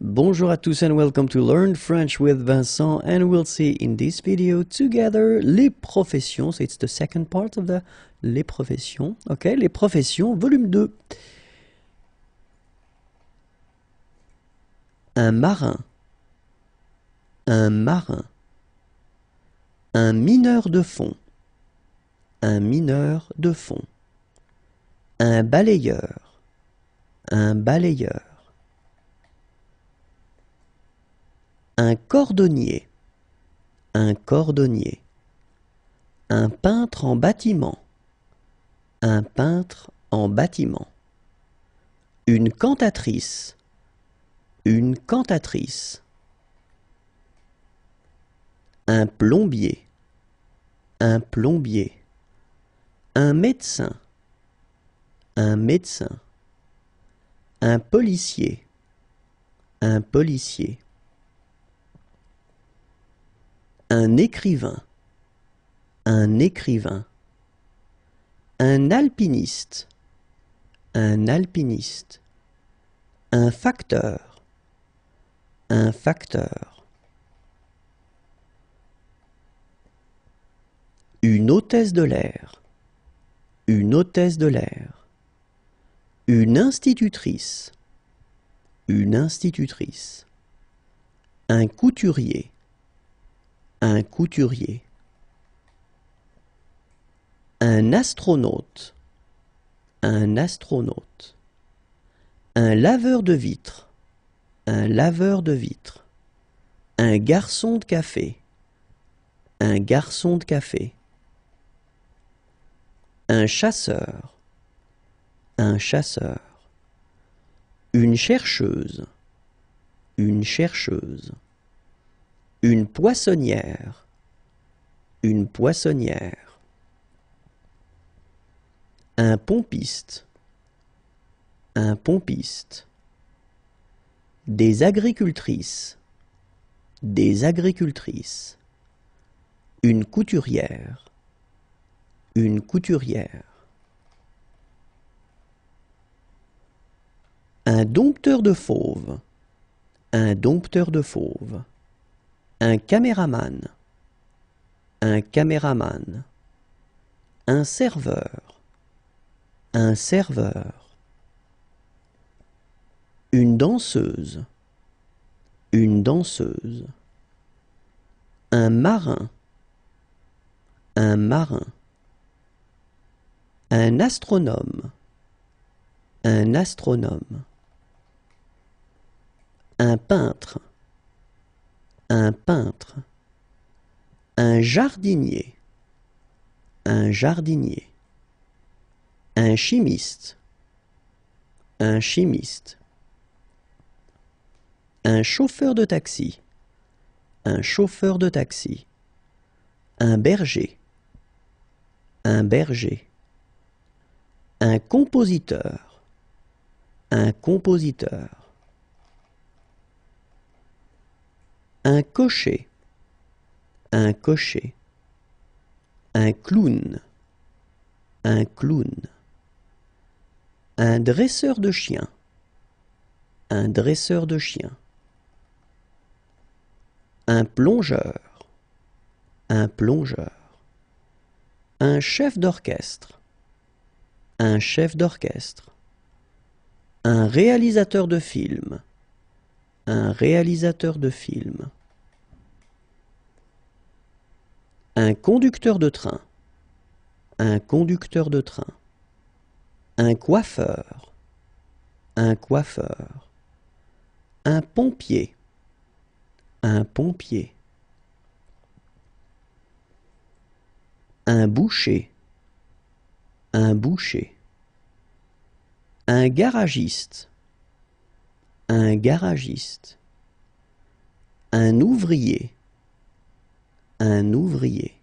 Bonjour à tous and welcome to Learn French with Vincent, and we'll see in this video together les professions. So it's the second part of the les professions. Okay, les professions, volume 2. Un marin. Un marin. Un mineur de fond. Un mineur de fond. Un balayeur. Un balayeur. Un cordonnier. Un cordonnier. Un peintre en bâtiment. Un peintre en bâtiment. Une cantatrice. Une cantatrice. Un plombier. Un plombier. Un médecin. Un médecin. Un policier. Un policier. Un écrivain. Un écrivain. Un alpiniste. Un alpiniste. Un facteur. Un facteur. Une hôtesse de l'air. Une hôtesse de l'air. Une institutrice. Une institutrice. Un couturier. Un couturier. Un astronaute. Un astronaute. Un laveur de vitres. Un laveur de vitres. Un garçon de café. Un garçon de café. Un chasseur. Un chasseur. Une chercheuse. Une chercheuse. Une poissonnière. Une poissonnière. Un pompiste. Un pompiste. Des agricultrices. Des agricultrices. Une couturière. Une couturière. Un dompteur de fauves. Un dompteur de fauves. Un caméraman. Un caméraman. Un serveur. Un serveur. Une danseuse. Une danseuse. Un marin. Un marin. Un astronome. Un astronome. Un peintre. Un peintre. Un jardinier. Un jardinier. Un chimiste. Un chimiste. Un chauffeur de taxi. Un chauffeur de taxi. Un berger. Un berger. Un compositeur. Un compositeur. Un cocher. Un cocher. Un clown. Un clown. Un dresseur de chiens. Un dresseur de chiens. Un plongeur. Un plongeur. Un chef d'orchestre. Un chef d'orchestre. Un réalisateur de film. Un réalisateur de film. Un conducteur de train. Un conducteur de train. Un coiffeur. Un coiffeur. Un pompier. Un pompier. Un boucher. Un boucher. Un garagiste. Un garagiste. Un ouvrier. Un ouvrier.